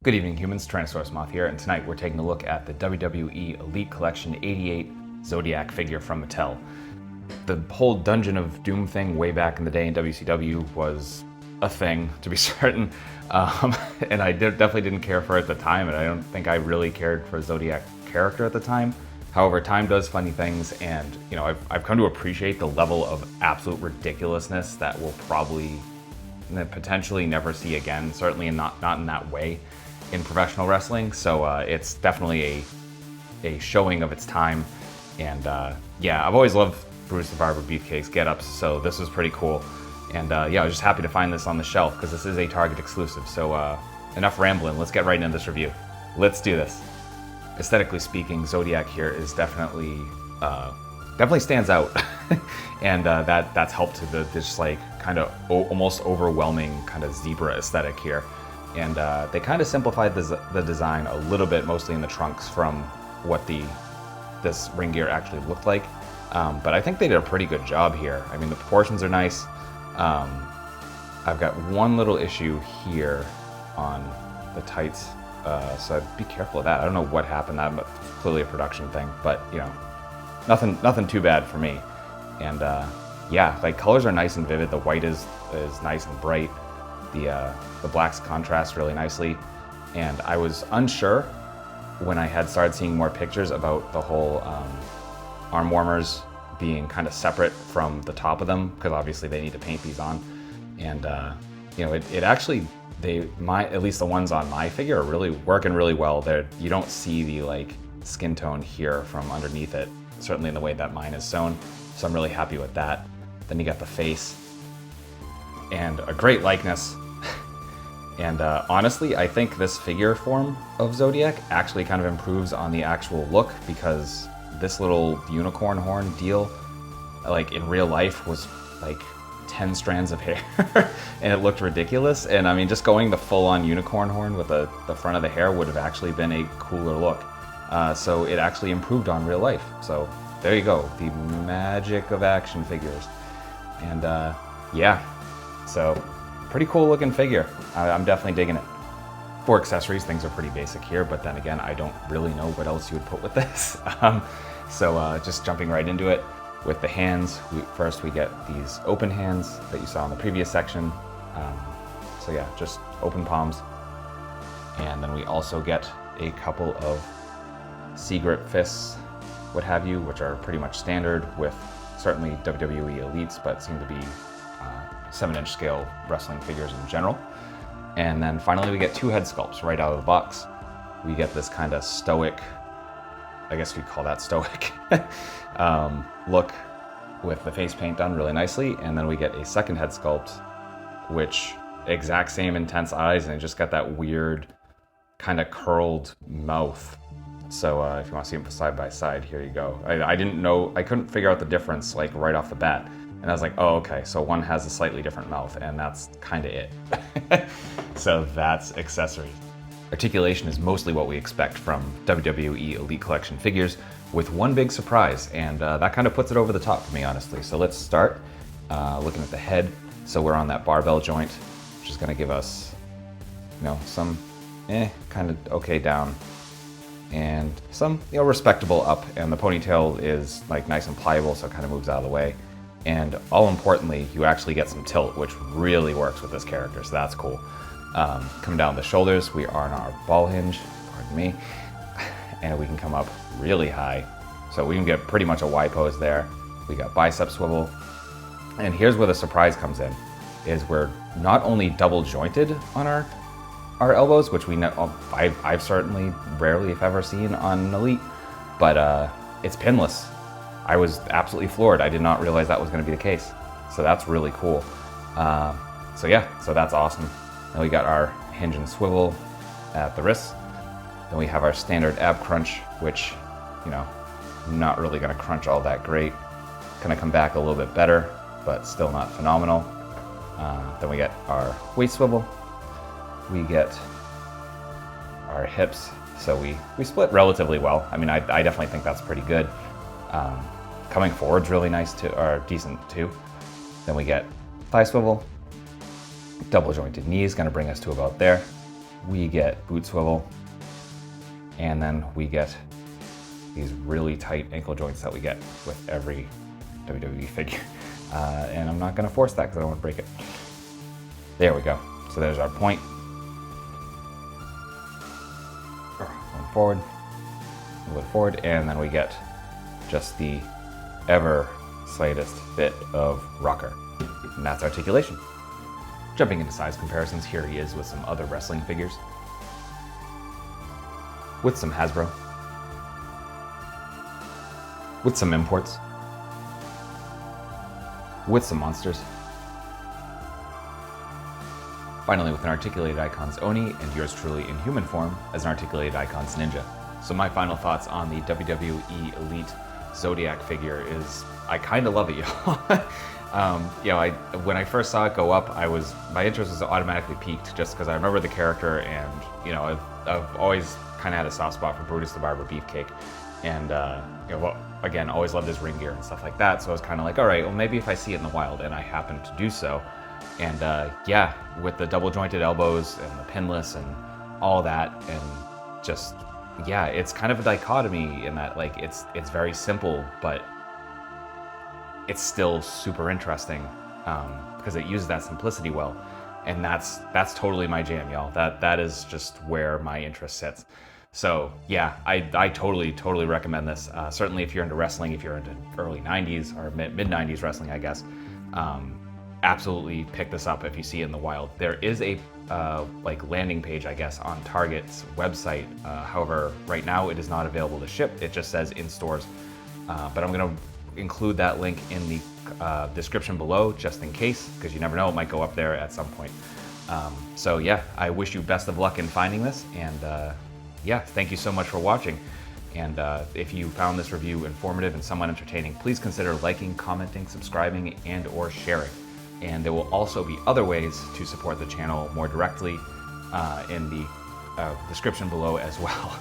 Good evening, humans. Tyrannosaurusmoth here, and tonight we're taking a look at the WWE Elite Collection 88 Zodiac figure from Mattel. The whole Dungeon of Doom thing way back in the day in WCW was a thing, to be certain, and I definitely didn't care for it at the time, and I don't think I really cared for a Zodiac character at the time. However, time does funny things, and I've come to appreciate the level of absolute ridiculousness that we'll probably potentially never see again, certainly not in that way in professional wrestling. So it's definitely a showing of its time. And yeah, I've always loved Bruce the Barber Beefcake's get-ups, so this was pretty cool. And yeah, I was just happy to find this on the shelf because this is a Target exclusive. So enough rambling, let's get right into this review. Let's do this. Aesthetically speaking, Zodiac here is definitely stands out. And that's helped to this like kind of almost overwhelming kind of zebra aesthetic here. And they kind of simplified the design a little bit, mostly in the trunks from what this ring gear actually looked like. But I think they did a pretty good job here. I mean, the proportions are nice. I've got one little issue here on the tights, so I'd be careful of that. I don't know what happened. That's clearly a production thing, but nothing too bad for me. And yeah, like colors are nice and vivid. The white is nice and bright. The blacks contrast really nicely. And I was unsure when I had started seeing more pictures about the whole arm warmers being kind of separate from the top of them, because obviously they need to paint these on. And it actually, at least the ones on my figure are really working really well. You don't see the like skin tone here from underneath it, certainly in the way that mine is sewn. So I'm really happy with that. Then you got the face and a great likeness. And honestly, I think this figure form of Zodiac actually kind of improves on the actual look, because this little unicorn horn deal, like in real life, was like 10 strands of hair and it looked ridiculous. And I mean, just going the full-on unicorn horn with the front of the hair would have actually been a cooler look. So it actually improved on real life. So there you go, the magic of action figures. And yeah, so pretty cool looking figure. I'm definitely digging it. For accessories, things are pretty basic here, but then again, I don't really know what else you would put with this. So just jumping right into it. With the hands, first we get these open hands that you saw in the previous section. So yeah, just open palms. And then we also get a couple of C-grip fists, what have you, which are pretty much standard with certainly WWE Elites, but seem to be 7-inch scale wrestling figures in general. And then finally we get two head sculpts right out of the box. We get this kind of stoic, I guess you'd call that stoic, look with the face paint done really nicely. And then we get a second head sculpt, which exact same intense eyes, and it just got that weird kind of curled mouth. So if you want to see them side by side, here you go. I didn't know, I couldn't figure out the difference like right off the bat. And I was like, oh, okay, so one has a slightly different mouth, and that's kind of it. So that's accessories. Articulation is mostly what we expect from WWE Elite Collection figures, with one big surprise, and that kind of puts it over the top for me, honestly. So let's start looking at the head. So we're on that barbell joint, which is gonna give us, some kind of okay down, and some respectable up, and the ponytail is like nice and pliable, so it kind of moves out of the way. And all importantly, you actually get some tilt, which really works with this character, so that's cool. Coming down the shoulders, we are on our ball hinge, pardon me, and we can come up really high. So we can get pretty much a Y pose there. We got bicep swivel. And here's where the surprise comes in, is we're not only double jointed on our elbows, which we know, I've certainly rarely, if ever, seen on an Elite, but it's pinless. I was absolutely floored. I did not realize that was going to be the case. So that's really cool. So yeah, so that's awesome. Then we got our hinge and swivel at the wrists. Then we have our standard ab crunch, which, not really going to crunch all that great. Going to come back a little bit better, but still not phenomenal. Then we get our waist swivel. We get our hips. So we split relatively well. I mean, I definitely think that's pretty good. Coming forward's really nice too, or decent too. Then we get thigh swivel, double jointed knees, gonna bring us to about there. we get boot swivel, and then we get these really tight ankle joints that we get with every WWE figure. And I'm not gonna force that because I don't want to break it. There we go. So there's our point. Going forward, move it forward, and then we get just the ever slightest bit of rocker. And that's Articulation. Jumping into size comparisons, here he is with some other wrestling figures. With some Hasbro. With some imports. With some monsters. Finally, with an Articulated Icons Oni, and yours truly in human form as an Articulated Icons Ninja. So my final thoughts on the WWE Elite Zodiac figure is, I kind of love it, y'all. When I first saw it go up, my interest was automatically piqued just because I remember the character, and I've always kind of had a soft spot for Brutus the Barber Beefcake, and again, always loved his ring gear and stuff like that. So I was kind of like, all right, well maybe if I see it in the wild, and I happened to do so, and with the double jointed elbows and the pinless and all that, and just it's kind of a dichotomy in that like it's very simple, but it's still super interesting because it uses that simplicity well, and that's totally my jam, y'all. That is just where my interest sits. So yeah, I totally recommend this. Certainly if you're into wrestling, if you're into early 90s or mid 90s wrestling, I guess, absolutely pick this up if you see it in the wild. There is a landing page, I guess, on Target's website. However, right now it is not available to ship. It just says in stores. But I'm gonna include that link in the description below just in case, because you never know, it might go up there at some point. So yeah, I wish you best of luck in finding this, and thank you so much for watching. And if you found this review informative and somewhat entertaining, please consider liking, commenting, subscribing, and or sharing. And there will also be other ways to support the channel more directly in the description below as well.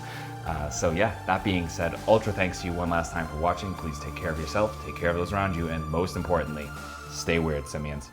So yeah, that being said, ultra thanks to you one last time for watching. Please take care of yourself, take care of those around you, and most importantly, stay weird, simians.